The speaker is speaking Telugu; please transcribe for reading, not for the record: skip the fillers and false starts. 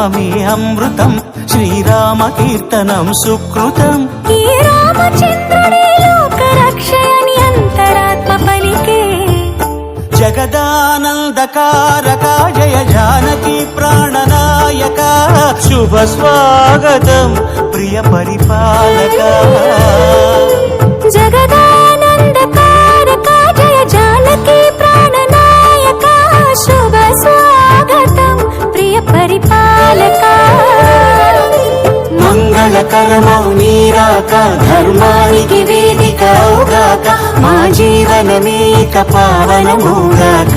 నామమే అమృతం, శ్రీరామ కీర్తనం సుకృతం. ఈ రామచంద్రుడే లోక రక్షయని అంతరాత్మ పలికే. జగదానందకారక జయ జానకి ప్రాణనాయక, శుభ స్వాగతం ప్రియ పరిపాలక. జగదానందకారక జయ జానకి ప్రాణనాయక, శుభ స్వాగతం ప్రియ పరిపాలక. మంగళకరమౌ నీరాక, ధర్మానికి వేదిక అవుగాక, మా జీవనమేక పావనమౌగాక.